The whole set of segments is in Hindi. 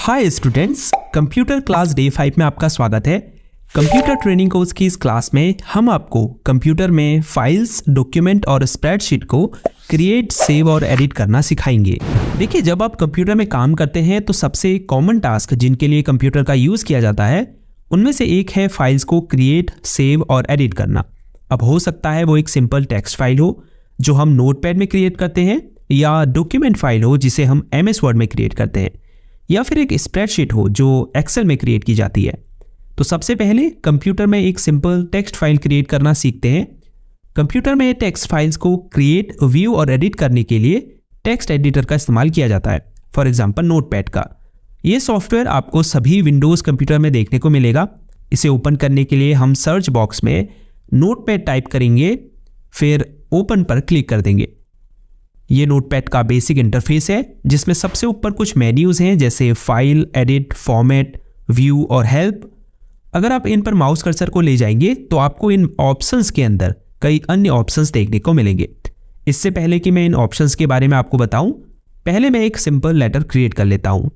Hi students, computer class day 5 में आपका स्वागत है। कंप्यूटर ट्रेनिंग कोर्स की इस क्लास में हम आपको कंप्यूटर में फाइल्स, डॉक्यूमेंट और स्प्रेडशीट को क्रिएट, सेव और एडिट करना सिखाएंगे। देखिए, जब आप कंप्यूटर में काम करते हैं तो सबसे कॉमन टास्क जिनके लिए कंप्यूटर का यूज़ किया जाता है उनमें से एक है फाइल्स को क्रिएट, सेव और एडिट करना। अब हो सकता है वो एक सिंपल टेक्स्ट फाइल हो जो हम नोटपैड में क्रिएट करते हैं, या डॉक्यूमेंट फाइल हो जिसे हम MS वर्ड में क्रिएट करते हैं, या फिर एक स्प्रेडशीट हो जो एक्सेल में क्रिएट की जाती है। तो सबसे पहले कंप्यूटर में एक सिंपल टेक्स्ट फाइल क्रिएट करना सीखते हैं। कंप्यूटर में टेक्स्ट फाइल्स को क्रिएट, व्यू और एडिट करने के लिए टेक्स्ट एडिटर का इस्तेमाल किया जाता है, फॉर एग्जांपल नोटपैड का। ये सॉफ्टवेयर आपको सभी विंडोज़ कंप्यूटर में देखने को मिलेगा। इसे ओपन करने के लिए हम सर्च बॉक्स में नोटपैड टाइप करेंगे, फिर ओपन पर क्लिक कर देंगे। ये नोटपैड का बेसिक इंटरफेस है जिसमें सबसे ऊपर कुछ मेन्यूज़ हैं जैसे फाइल, एडिट, फॉर्मेट, व्यू और हेल्प। अगर आप इन पर माउस कर्सर को ले जाएंगे तो आपको इन ऑप्शंस के अंदर कई अन्य ऑप्शंस देखने को मिलेंगे। इससे पहले कि मैं इन ऑप्शंस के बारे में आपको बताऊं, पहले मैं एक सिंपल लेटर क्रिएट कर लेता हूं।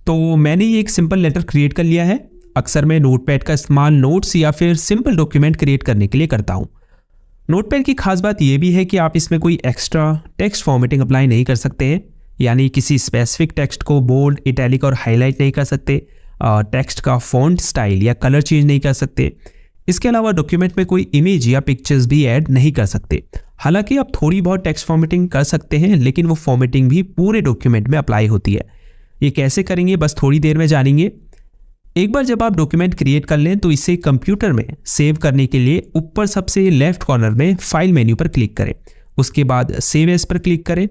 तो मैंने ये एक सिंपल लेटर क्रिएट कर लिया है। अक्सर मैं नोटपैड का इस्तेमाल नोट्स या फिर सिंपल डॉक्यूमेंट क्रिएट करने के लिए करता हूँ। नोटपैड की खास बात यह भी है कि आप इसमें कोई एक्स्ट्रा टेक्स्ट फॉर्मेटिंग अप्लाई नहीं कर सकते हैं, यानी किसी स्पेसिफिक टेक्स्ट को बोल्ड, इटैलिक और हाईलाइट नहीं कर सकते। टेक्स्ट का फॉन्ट स्टाइल या कलर चेंज नहीं कर सकते। इसके अलावा डॉक्यूमेंट में कोई इमेज या पिक्चर्स भी ऐड नहीं कर सकते। हालांकि आप थोड़ी बहुत टेक्स्ट फॉर्मेटिंग कर सकते हैं, लेकिन वो फॉर्मेटिंग भी पूरे डॉक्यूमेंट में अप्लाई होती है। ये कैसे करेंगे बस थोड़ी देर में जानेंगे। एक बार जब आप डॉक्यूमेंट क्रिएट कर लें तो इसे कंप्यूटर में सेव करने के लिए ऊपर सबसे लेफ्ट कॉर्नर में फाइल मेन्यू पर क्लिक करें। उसके बाद सेव एज पर क्लिक करें।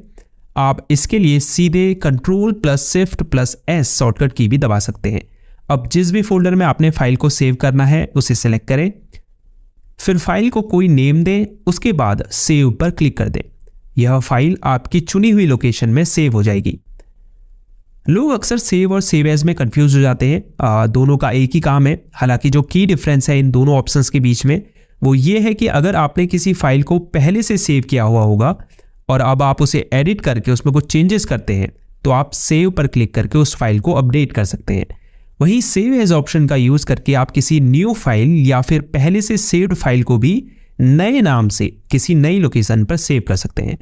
आप इसके लिए सीधे Ctrl+Shift+S शॉर्टकट की भी दबा सकते हैं। अब जिस भी फोल्डर में आपने फाइल को सेव करना है उसे सेलेक्ट करें, फिर फाइल को कोई नेम दें, उसके बाद सेव पर क्लिक कर दें। यह फाइल आपकी चुनी हुई लोकेशन में सेव हो जाएगी। लोग अक्सर सेव और सेव एज में कंफ्यूज हो जाते हैं। दोनों का एक ही काम है। हालांकि जो की डिफरेंस है इन दोनों ऑप्शंस के बीच में वो ये है कि अगर आपने किसी फाइल को पहले से सेव किया हुआ होगा और अब आप उसे एडिट करके उसमें कुछ चेंजेस करते हैं तो आप सेव पर क्लिक करके उस फाइल को अपडेट कर सकते हैं। वहीं सेव एज ऑप्शन का यूज़ करके आप किसी न्यू फाइल या फिर पहले से सेव्ड फाइल को भी नए नाम से किसी नई लोकेशन पर सेव कर सकते हैं।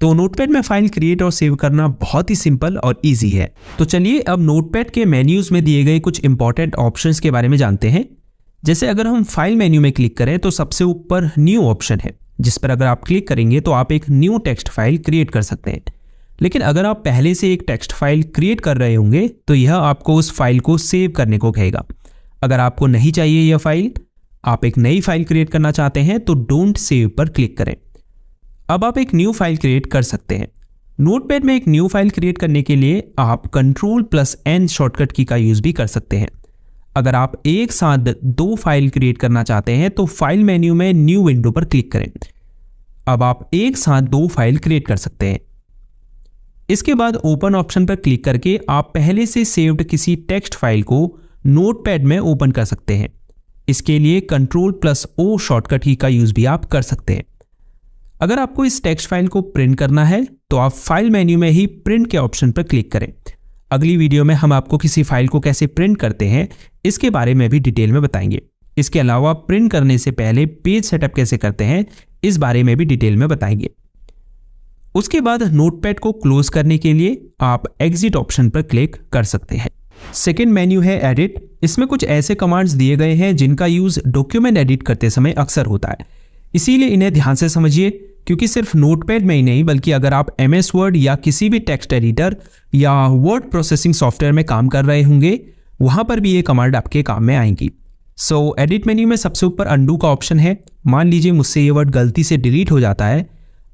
तो नोटपैड में फाइल क्रिएट और सेव करना बहुत ही सिंपल और इजी है। तो चलिए अब नोटपैड के मेन्यूज में दिए गए कुछ इंपॉर्टेंट ऑप्शंस के बारे में जानते हैं। जैसे अगर हम फाइल मेन्यू में क्लिक करें तो सबसे ऊपर न्यू ऑप्शन है, जिस पर अगर आप क्लिक करेंगे तो आप एक न्यू टेक्स्ट फाइल क्रिएट कर सकते हैं। लेकिन अगर आप पहले से एक टेक्स्ट फाइल क्रिएट कर रहे होंगे तो यह आपको उस फाइल को सेव करने को कहेगा। अगर आपको नहीं चाहिए यह फाइल, आप एक नई फाइल क्रिएट करना चाहते हैं तो डोंट सेव पर क्लिक करें। अब आप एक न्यू फाइल क्रिएट कर सकते हैं। नोटपैड में एक न्यू फाइल क्रिएट करने के लिए आप Ctrl+N शॉर्टकट की का यूज़ भी कर सकते हैं। अगर आप एक साथ दो फाइल क्रिएट करना चाहते हैं तो फाइल मेन्यू में न्यू विंडो पर क्लिक करें। अब आप एक साथ दो फाइल क्रिएट कर सकते हैं। इसके बाद ओपन ऑप्शन पर क्लिक करके आप पहले से सेव्ड किसी टेक्स्ट फाइल को नोटपैड में ओपन कर सकते हैं। इसके लिए Ctrl+O शॉर्टकट की का यूज़ भी आप कर सकते हैं। अगर आपको इस टेक्स्ट फाइल को प्रिंट करना है तो आप फाइल मेन्यू में ही प्रिंट के ऑप्शन पर क्लिक करें। अगली वीडियो में हम आपको किसी फाइल को कैसे प्रिंट करते हैं इसके बारे में भी डिटेल में बताएंगे। इसके अलावा प्रिंट करने से पहले पेज सेटअप कैसे करते हैं इस बारे में भी डिटेल में बताएंगे। उसके बाद नोटपैड को क्लोज करने के लिए आप एग्जिट ऑप्शन पर क्लिक कर सकते हैं। सेकेंड मेन्यू है एडिट। इसमें कुछ ऐसे कमांड्स दिए गए हैं जिनका यूज डॉक्यूमेंट एडिट करते समय अक्सर होता है, इसीलिए इन्हें ध्यान से समझिए, क्योंकि सिर्फ नोटपैड में ही नहीं बल्कि अगर आप MS वर्ड या किसी भी टेक्स्ट एडिटर या वर्ड प्रोसेसिंग सॉफ्टवेयर में काम कर रहे होंगे वहां पर भी ये कमांड आपके काम में आएंगी। सो एडिट मेन्यू में सबसे ऊपर अंडू का ऑप्शन है। मान लीजिए मुझसे ये वर्ड गलती से डिलीट हो जाता है।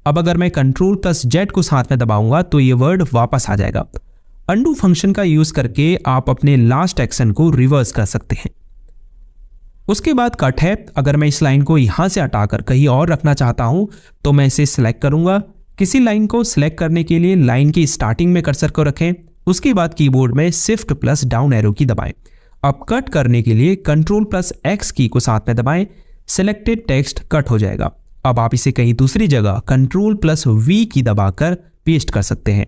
अब अगर मैं Ctrl+Z को साथ में दबाऊंगा तो ये वर्ड वापस आ जाएगा। अंडू फंक्शन का यूज करके आप अपने लास्ट एक्शन को रिवर्स कर सकते हैं। उसके बाद कट है। अगर मैं इस लाइन को यहाँ से हटाकर कहीं और रखना चाहता हूँ तो मैं इसे सिलेक्ट करूँगा। किसी लाइन को सिलेक्ट करने के लिए लाइन की स्टार्टिंग में कर्सर को रखें, उसके बाद कीबोर्ड में Shift+डाउन एरो की दबाएं। अब कट करने के लिए Ctrl+X की को साथ में दबाएं। सिलेक्टेड टेक्स्ट कट हो जाएगा। अब आप इसे कहीं दूसरी जगह Ctrl+V की दबाकर पेस्ट कर सकते हैं।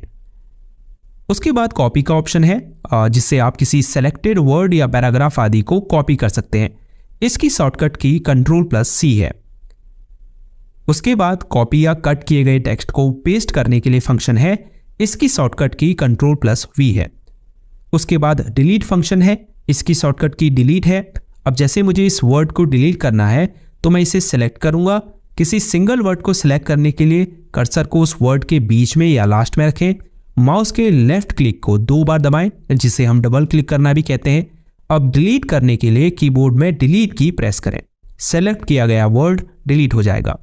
उसके बाद कॉपी का ऑप्शन है, जिससे आप किसी सेलेक्टेड वर्ड या पैराग्राफ आदि को कॉपी कर सकते हैं। इसकी शॉर्टकट की Ctrl+C है। उसके बाद कॉपी या कट किए गए टेक्स्ट को पेस्ट करने के लिए फंक्शन है, इसकी शॉर्टकट की Ctrl+V है। उसके बाद डिलीट फंक्शन है, इसकी शॉर्टकट की डिलीट है। अब जैसे मुझे इस वर्ड को डिलीट करना है तो मैं इसे सिलेक्ट करूंगा। किसी सिंगल वर्ड को सिलेक्ट करने के लिए कर्सर को उस वर्ड के बीच में या लास्ट में रखें, माउस के लेफ्ट क्लिक को 2 बार दबाएं, जिसे हम डबल क्लिक करना भी कहते हैं। अब डिलीट करने के लिए कीबोर्ड में डिलीट की प्रेस करें, सेलेक्ट किया गया वर्ड डिलीट हो जाएगा।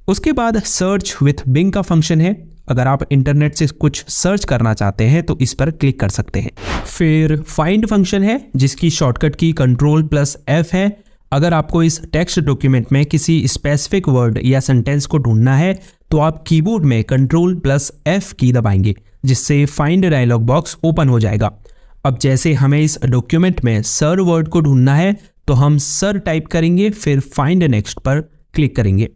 उसके बाद सर्च विथ बिंग का फंक्शन है, अगर आप इंटरनेट से कुछ सर्च करना चाहते हैं तो इस पर क्लिक कर सकते हैं। फिर फाइंड फंक्शन है, जिसकी शॉर्टकट की Ctrl+F है। अगर आपको इस टेक्स्ट डॉक्यूमेंट में किसी स्पेसिफिक वर्ड या सेंटेंस को ढूंढना है तो आप कीबोर्ड में Ctrl+F की दबाएंगे, जिससे फाइंड डायलॉग बॉक्स ओपन हो जाएगा। अब जैसे हमें इस डॉक्यूमेंट में सर वर्ड को ढूंढना है तो हम सर टाइप करेंगे, फिर फाइंड नेक्स्ट पर क्लिक करेंगे।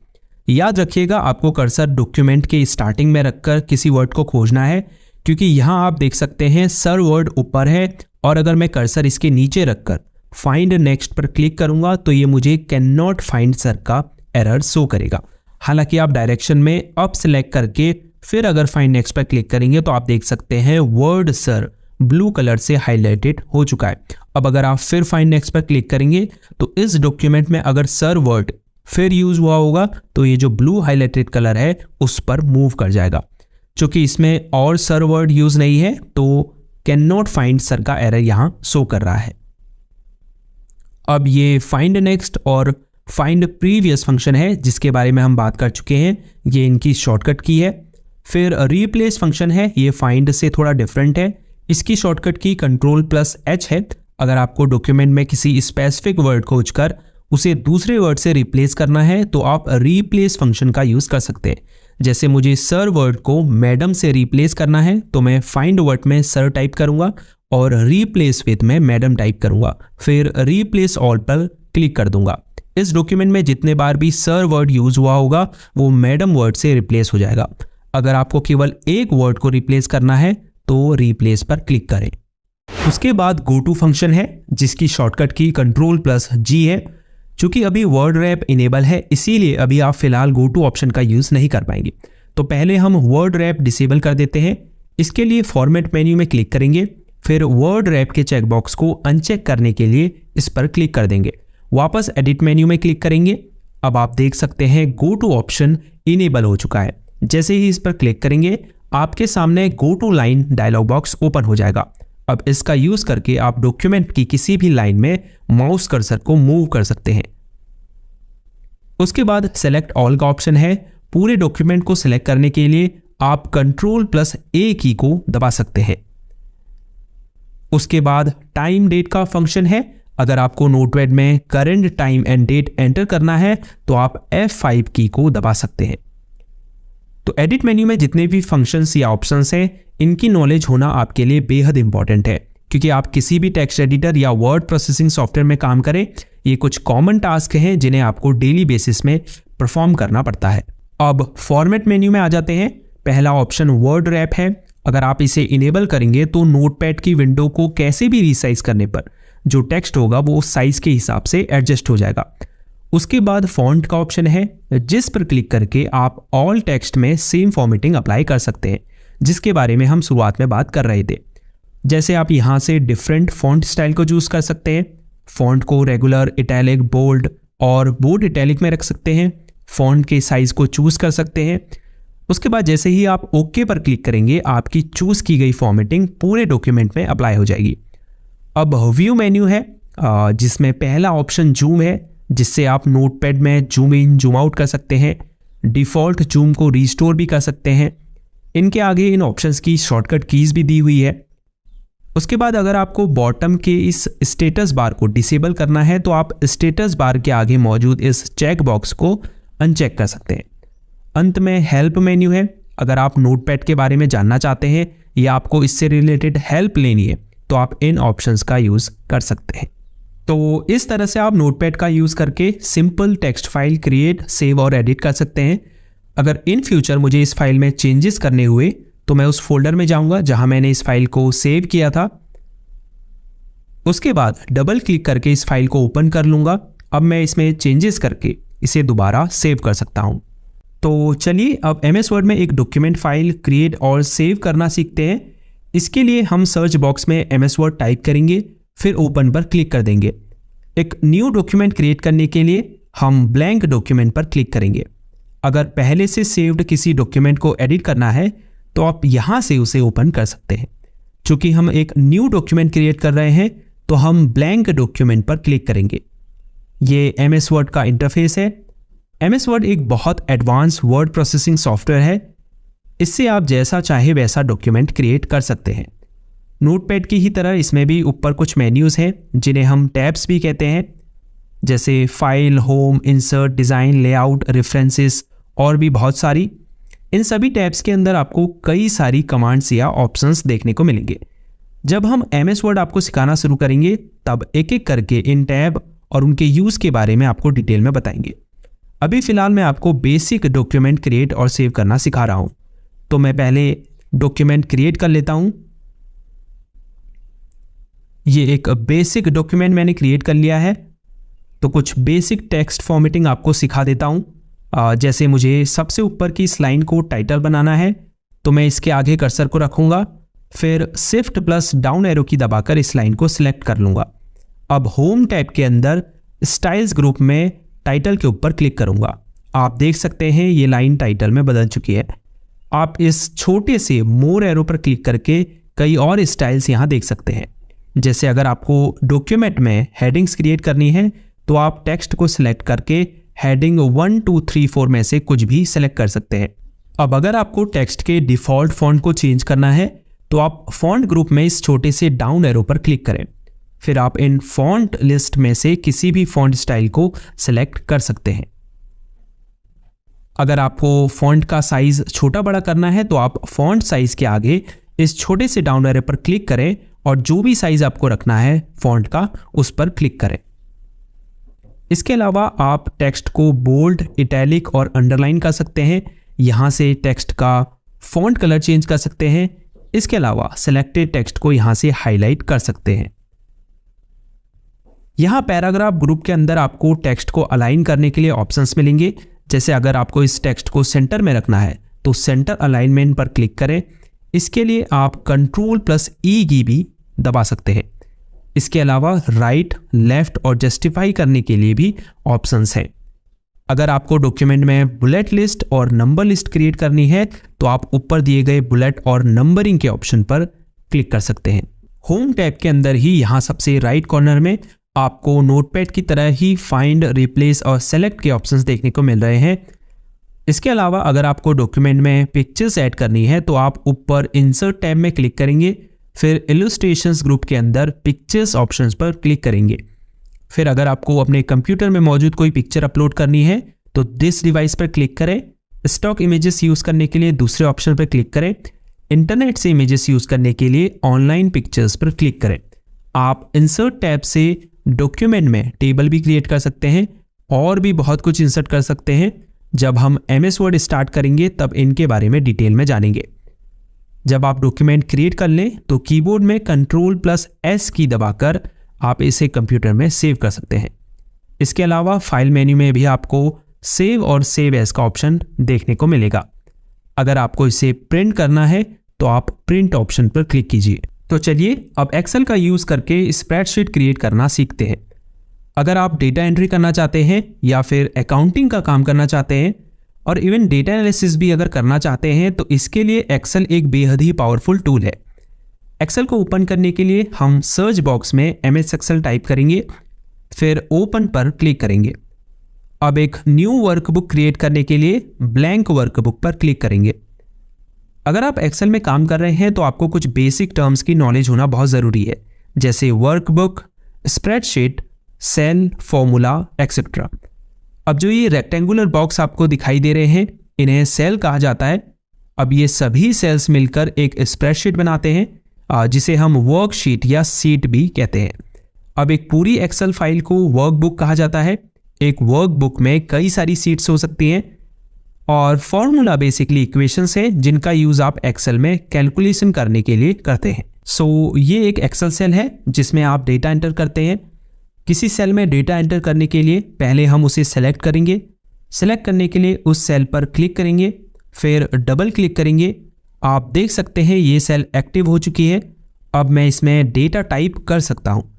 याद रखिएगा, आपको कर्सर डॉक्यूमेंट के स्टार्टिंग में रखकर किसी वर्ड को खोजना है, क्योंकि यहाँ आप देख सकते हैं सर वर्ड ऊपर है और अगर मैं कर्सर इसके नीचे रखकर फाइंड नेक्स्ट पर क्लिक करूंगा तो ये मुझे कैन नॉट फाइंड सर का एरर शो करेगा। हालांकि आप डायरेक्शन में अप सेलेक्ट करके फिर अगर फाइंड नेक्स्ट पर क्लिक करेंगे तो आप देख सकते हैं वर्ड सर ब्लू कलर से हाईलाइटेड हो चुका है। अब अगर आप फिर फाइंड नेक्स्ट पर क्लिक करेंगे तो इस डॉक्यूमेंट में अगर सर वर्ड फिर यूज हुआ होगा तो ये जो ब्लू हाईलाइटेड कलर है उस पर मूव कर जाएगा। चूंकि इसमें और सर वर्ड यूज नहीं है तो कैन नॉट फाइंड सर का एरर यहां शो कर रहा है। अब ये फाइंड नेक्स्ट और फाइंड प्रीवियस फंक्शन है, जिसके बारे में हम बात कर चुके हैं, ये इनकी शॉर्टकट की है। फिर रिप्लेस फंक्शन है, ये फाइंड से थोड़ा डिफरेंट है, इसकी शॉर्टकट की Ctrl+H है। अगर आपको डॉक्यूमेंट में किसी स्पेसिफिक वर्ड को खोजकर उसे दूसरे वर्ड से रिप्लेस करना है तो आप रिप्लेस फंक्शन का यूज कर सकते हैं। जैसे मुझे सर वर्ड को मैडम से रिप्लेस करना है तो मैं फाइंड वर्ड में सर टाइप करूंगा और रिप्लेस विथ में मैडम टाइप करूंगा, फिर रिप्लेस ऑल पर क्लिक कर दूंगा। इस डॉक्यूमेंट में जितने बार भी सर वर्ड यूज हुआ होगा वो मैडम वर्ड से रिप्लेस हो जाएगा। अगर आपको केवल एक वर्ड को रिप्लेस करना है तो रिप्लेस पर क्लिक करें। उसके बाद गो टू फंक्शन है, जिसकी शॉर्टकट की Ctrl+G है। चूंकि अभी वर्ड रैप इनेबल है इसीलिए अभी आप फिलहाल गो टू ऑप्शन का यूज नहीं कर पाएंगे, तो पहले हम वर्ड रैप डिसेबल कर देते हैं। इसके लिए फॉर्मेट मेन्यू में क्लिक करेंगे, फिर वर्ड रैप के चेकबॉक्स को अनचेक करने के लिए इस पर क्लिक कर देंगे। वापस एडिट मेन्यू में क्लिक करेंगे। अब आप देख सकते हैं गो टू ऑप्शन इनेबल हो चुका है। जैसे ही इस पर क्लिक करेंगे आपके सामने go to line dialog box open हो जाएगा। अब इसका यूज करके आप डॉक्यूमेंट की किसी भी लाइन में माउस कर्सर को मूव कर सकते हैं। उसके बाद सेलेक्ट ऑल का ऑप्शन है। पूरे डॉक्यूमेंट को सिलेक्ट करने के लिए आप Ctrl+A की को दबा सकते हैं। उसके बाद टाइम डेट का फंक्शन है। अगर आपको नोटपैड में current time and date enter करना है तो आप F5 की को दबा सकते हैं। तो एडिट मेन्यू में जितने भी फंक्शंस या ऑप्शंस हैं इनकी नॉलेज होना आपके लिए बेहद इंपॉर्टेंट है, क्योंकि आप किसी भी टेक्स्ट एडिटर या वर्ड प्रोसेसिंग सॉफ्टवेयर में काम करें, ये कुछ कॉमन टास्क हैं जिन्हें आपको डेली बेसिस में परफॉर्म करना पड़ता है। अब फॉर्मेट मेन्यू में आ जाते हैं। पहला ऑप्शन वर्ड रैप है। अगर आप इसे इनेबल करेंगे तो नोटपैड की विंडो को कैसे भी रीसाइज करने पर जो टेक्स्ट होगा वो उस साइज के हिसाब से एडजस्ट हो जाएगा। उसके बाद फॉन्ट का ऑप्शन है, जिस पर क्लिक करके आप ऑल टेक्स्ट में सेम फॉर्मेटिंग अप्लाई कर सकते हैं, जिसके बारे में हम शुरुआत में बात कर रहे थे। जैसे आप यहाँ से डिफरेंट फॉन्ट स्टाइल को चूज कर सकते हैं। फॉन्ट को रेगुलर, इटैलिक, बोल्ड और बोल्ड इटैलिक में रख सकते हैं। फॉन्ट के साइज को चूज कर सकते हैं। उसके बाद जैसे ही आप ओके पर क्लिक करेंगे आपकी चूज की गई फॉर्मेटिंग पूरे डॉक्यूमेंट में अप्लाई हो जाएगी। अब व्यू मेन्यू है, जिसमें पहला ऑप्शन जूम है, जिससे आप नोटपैड में जूम इन जूम आउट कर सकते हैं। डिफ़ॉल्ट जूम को रीस्टोर भी कर सकते हैं। इनके आगे इन ऑप्शंस की शॉर्टकट कीज़ भी दी हुई है। उसके बाद अगर आपको बॉटम के इस स्टेटस बार को डिसेबल करना है तो आप स्टेटस बार के आगे मौजूद इस चेक बॉक्स को अनचेक कर सकते हैं। अंत में हेल्प मेन्यू है। अगर आप नोटपैड के बारे में जानना चाहते हैं या आपको इससे रिलेटेड हेल्प लेनी है तो आप इन ऑप्शंस का यूज़ कर सकते हैं। तो इस तरह से आप नोटपैड का यूज़ करके simple text file create, save और एडिट कर सकते हैं। अगर इन फ्यूचर मुझे इस फाइल में चेंजेस करने हुए तो मैं उस फोल्डर में जाऊंगा जहां मैंने इस फाइल को सेव किया था। उसके बाद डबल क्लिक करके इस फाइल को ओपन कर लूंगा। अब मैं इसमें चेंजेस करके इसे दोबारा सेव कर सकता हूं। तो चलिए अब MS वर्ड में एक डॉक्यूमेंट फाइल क्रिएट और सेव करना सीखते हैं। इसके लिए हम सर्च बॉक्स में MS वर्ड टाइप करेंगे, फिर ओपन पर क्लिक कर देंगे। एक न्यू डॉक्यूमेंट क्रिएट करने के लिए हम ब्लैंक डॉक्यूमेंट पर क्लिक करेंगे। अगर पहले से सेव्ड किसी डॉक्यूमेंट को एडिट करना है तो आप यहां से उसे ओपन कर सकते हैं। चूंकि हम एक न्यू डॉक्यूमेंट क्रिएट कर रहे हैं तो हम ब्लैंक डॉक्यूमेंट पर क्लिक करेंगे। ये MS वर्ड का इंटरफेस है। MS वर्ड एक बहुत एडवांस वर्ड प्रोसेसिंग सॉफ्टवेयर है। इससे आप जैसा चाहे वैसा डॉक्यूमेंट क्रिएट कर सकते हैं। नोटपैड की ही तरह इसमें भी ऊपर कुछ मेन्यूज हैं जिन्हें हम टैब्स भी कहते हैं, जैसे file, home, insert, design, layout, references और भी बहुत सारी। इन सभी टैब्स के अंदर आपको कई सारी कमांड्स या ऑप्शंस देखने को मिलेंगे। जब हम MS वर्ड आपको सिखाना शुरू करेंगे तब एक एक करके इन टैब और उनके यूज़ के बारे में आपको डिटेल में बताएंगे। अभी फ़िलहाल मैं आपको बेसिक डॉक्यूमेंट क्रिएट और सेव करना सिखा रहा हूँ। तो मैं पहले डॉक्यूमेंट क्रिएट कर लेता हूँ। ये एक बेसिक डॉक्यूमेंट मैंने क्रिएट कर लिया है। तो कुछ बेसिक टेक्स्ट फॉर्मेटिंग आपको सिखा देता हूँ। जैसे मुझे सबसे ऊपर की इस लाइन को टाइटल बनाना है तो मैं इसके आगे कर्सर को रखूँगा, फिर शिफ्ट प्लस डाउन एरो की दबाकर इस लाइन को सिलेक्ट कर लूँगा। अब होम टैब के अंदर स्टाइल्स ग्रुप में टाइटल के ऊपर क्लिक करूँगा। आप देख सकते हैं ये लाइन टाइटल में बदल चुकी है। आप इस छोटे से मोर एरो पर क्लिक करके कई और स्टाइल्स यहाँ देख सकते हैं। जैसे अगर आपको डॉक्यूमेंट में हेडिंग्स क्रिएट करनी है तो आप टेक्स्ट को सिलेक्ट करके हेडिंग 1, 2, 3, 4 में से कुछ भी सिलेक्ट कर सकते हैं। अब अगर आपको टेक्स्ट के डिफ़ॉल्ट फॉन्ट को चेंज करना है तो आप फॉन्ट ग्रुप में इस छोटे से डाउन एरो पर क्लिक करें। फिर आप इन फॉन्ट लिस्ट में से किसी भी फॉन्ट स्टाइल को सिलेक्ट कर सकते हैं। अगर आपको फॉन्ट का साइज छोटा बड़ा करना है तो आप फॉन्ट साइज के आगे इस छोटे से डाउन एरो पर क्लिक करें और जो भी साइज आपको रखना है फॉन्ट का उस पर क्लिक करें। इसके अलावा आप टेक्स्ट को बोल्ड, इटैलिक और अंडरलाइन कर सकते हैं। यहाँ से टेक्स्ट का फॉन्ट कलर चेंज कर सकते हैं। इसके अलावा सिलेक्टेड टेक्स्ट को यहाँ से हाईलाइट कर सकते हैं। यहाँ पैराग्राफ ग्रुप के अंदर आपको टेक्स्ट को अलाइन करने के लिए ऑप्शंस मिलेंगे। जैसे अगर आपको इस टेक्स्ट को सेंटर में रखना है तो सेंटर अलाइनमेंट पर क्लिक करें। इसके लिए आप Ctrl+E की भी दबा सकते हैं। इसके अलावा राइट, लेफ्ट और जस्टिफाई करने के लिए भी ऑप्शंस हैं। अगर आपको डॉक्यूमेंट में बुलेट लिस्ट और नंबर लिस्ट क्रिएट करनी है तो आप ऊपर दिए गए बुलेट और नंबरिंग के ऑप्शन पर क्लिक कर सकते हैं। होम टैब के अंदर ही यहाँ सबसे राइट कॉर्नर में आपको नोटपैड की तरह ही फाइंड, रिप्लेस और सेलेक्ट के ऑप्शंस देखने को मिल रहे हैं। इसके अलावा अगर आपको डॉक्यूमेंट में पिक्चर्स ऐड करनी है तो आप ऊपर इंसर्ट टैब में क्लिक करेंगे, फिर इलस्ट्रेशंस ग्रुप के अंदर पिक्चर्स ऑप्शंस पर क्लिक करेंगे। फिर अगर आपको अपने कंप्यूटर में मौजूद कोई पिक्चर अपलोड करनी है तो दिस डिवाइस पर क्लिक करें। स्टॉक इमेजेस यूज़ करने के लिए दूसरे ऑप्शन पर क्लिक करें। इंटरनेट से इमेजेस यूज़ करने के लिए ऑनलाइन पिक्चर्स पर क्लिक करें। आप इंसर्ट टैब से डॉक्यूमेंट में टेबल भी क्रिएट कर सकते हैं और भी बहुत कुछ इंसर्ट कर सकते हैं। जब हम MS वर्ड स्टार्ट करेंगे तब इनके बारे में डिटेल में जानेंगे। जब आप डॉक्यूमेंट क्रिएट कर लें तो कीबोर्ड में Ctrl+S की दबाकर आप इसे कंप्यूटर में सेव कर सकते हैं। इसके अलावा फाइल मेन्यू में भी आपको सेव और सेव एज का ऑप्शन देखने को मिलेगा। अगर आपको इसे प्रिंट करना है तो आप प्रिंट ऑप्शन पर क्लिक कीजिए। तो चलिए अब एक्सेल का यूज़ करके स्प्रेडशीट क्रिएट करना सीखते हैं। अगर आप डेटा एंट्री करना चाहते हैं या फिर अकाउंटिंग का काम करना चाहते हैं और इवन डेटा एनालिसिस भी अगर करना चाहते हैं तो इसके लिए एक्सेल एक बेहद ही पावरफुल टूल है। एक्सेल को ओपन करने के लिए हम सर्च बॉक्स में MS एक्सेल टाइप करेंगे, फिर ओपन पर क्लिक करेंगे। अब एक न्यू वर्कबुक क्रिएट करने के लिए ब्लैंक वर्कबुक पर क्लिक करेंगे। अगर आप एक्सेल में काम कर रहे हैं तो आपको कुछ बेसिक टर्म्स की नॉलेज होना बहुत ज़रूरी है, जैसे workbook, spreadsheet, cell, formula etcetera. अब जो ये रेक्टेंगुलर बॉक्स आपको दिखाई दे रहे हैं इन्हें सेल कहा जाता है। अब ये सभी सेल्स मिलकर एक स्प्रेडशीट बनाते हैं जिसे हम वर्कशीट या सीट भी कहते हैं। अब एक पूरी एक्सेल फाइल को वर्कबुक कहा जाता है। एक वर्कबुक में कई सारी सीट्स हो सकती हैं और फॉर्मूला बेसिकली इक्वेशंस है जिनका यूज़ आप एक्सेल में कैलकुलेशन करने के लिए करते हैं। सो ये एक एक्सेल सेल है जिसमें आप डेटा एंटर करते हैं। किसी सेल में डेटा एंटर करने के लिए पहले हम उसे सेलेक्ट करेंगे। सेलेक्ट करने के लिए उस सेल पर क्लिक करेंगे, फिर डबल क्लिक करेंगे। आप देख सकते हैं ये सेल एक्टिव हो चुकी है। अब मैं इसमें डेटा टाइप कर सकता हूँ।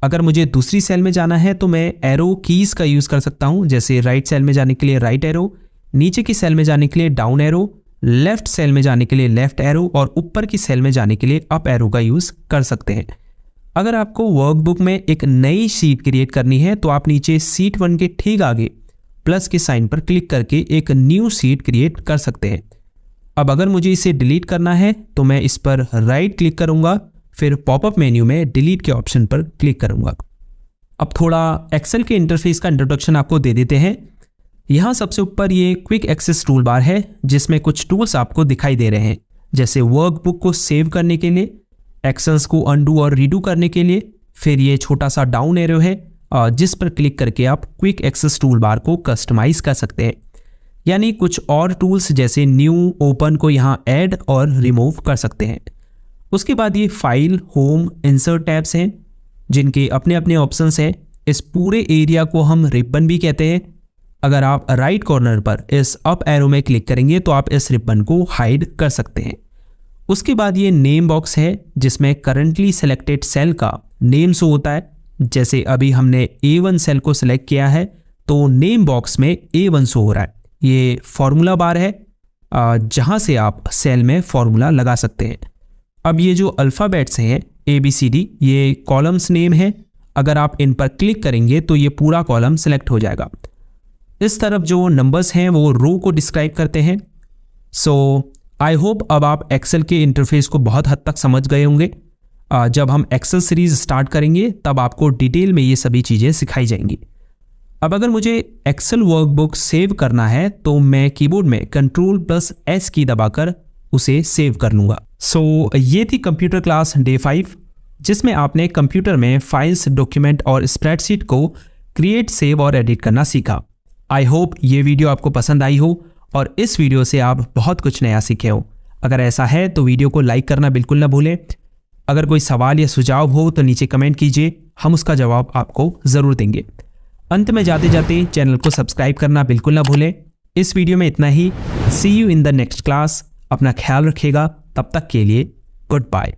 अगर मुझे दूसरी सेल में जाना है तो मैं एरो कीज़ का यूज़ कर सकता हूँ, जैसे राइट सेल में जाने के लिए राइट एरो, नीचे की सेल में जाने के लिए डाउन एरो, लेफ्ट सेल में जाने के लिए लेफ्ट एरो और ऊपर की सेल में जाने के लिए अप एरो का यूज़ कर सकते हैं। अगर आपको वर्कबुक में एक नई शीट क्रिएट करनी है तो आप नीचे शीट 1 के ठीक आगे प्लस के साइन पर क्लिक करके एक न्यू शीट क्रिएट कर सकते हैं। अब अगर मुझे इसे डिलीट करना है तो मैं इस पर राइट क्लिक करूंगा, फिर पॉपअप मेन्यू में डिलीट के ऑप्शन पर क्लिक करूंगा। अब थोड़ा एक्सेल के इंटरफेस का इंट्रोडक्शन आपको दे देते हैं। यहाँ सबसे ऊपर ये क्विक एक्सेस टूल बार है जिसमें कुछ टूल्स आपको दिखाई दे रहे हैं, जैसे वर्कबुक को सेव करने के लिए, एक्शंस को अनडू और रीडू करने के लिए, फिर ये छोटा सा डाउन एरो है जिस पर क्लिक करके आप क्विक एक्सेस टूल बार को कस्टमाइज कर सकते हैं। यानी कुछ और टूल्स जैसे न्यू, ओपन को यहाँ ऐड और रिमूव कर सकते हैं। उसके बाद ये फाइल, होम, इंसर्ट टैब्स हैं जिनके अपने अपने ऑप्शंस हैं। इस पूरे एरिया को हम रिबन भी कहते हैं। अगर आप राइट कॉर्नर पर इस अप एरो में क्लिक करेंगे तो आप इस रिबन को हाइड कर सकते हैं। उसके बाद ये नेम बॉक्स है जिसमें करंटली सेलेक्टेड सेल का नेम शो होता है। जैसे अभी हमने A1 सेल को सिलेक्ट किया है तो नेम बॉक्स में A1 शो हो रहा है। ये फॉर्मूला बार है जहां से आप सेल में फॉर्मूला लगा सकते हैं। अब ये जो अल्फ़ाबेट्स हैं ABCD, ये कॉलम्स नेम है। अगर आप इन पर क्लिक करेंगे तो ये पूरा कॉलम सेलेक्ट हो जाएगा। इस तरफ जो नंबर्स हैं वो रो को डिस्क्राइब करते हैं। सो आई होप अब आप एक्सेल के इंटरफेस को बहुत हद तक समझ गए होंगे। जब हम एक्सेल सीरीज स्टार्ट करेंगे तब आपको डिटेल में ये सभी चीज़ें सिखाई जाएंगी। अब अगर मुझे एक्सेल वर्कबुक सेव करना है तो मैं कीबोर्ड में Ctrl+S की दबाकर उसे सेव कर लूँगा। सो ये थी कंप्यूटर क्लास डे 5 जिसमें आपने कंप्यूटर में फाइल्स, डॉक्यूमेंट और स्प्रेडशीट को क्रिएट, सेव और एडिट करना सीखा। आई होप ये वीडियो आपको पसंद आई हो और इस वीडियो से आप बहुत कुछ नया सीखे हो। अगर ऐसा है तो वीडियो को लाइक करना बिल्कुल ना भूलें। अगर कोई सवाल या सुझाव हो तो नीचे कमेंट कीजिए, हम उसका जवाब आपको ज़रूर देंगे। अंत में जाते जाते चैनल को सब्सक्राइब करना बिल्कुल ना भूलें। इस वीडियो में इतना ही। See you in the next class. अपना ख्याल रखिएगा। तब तक के लिए गुड बाय।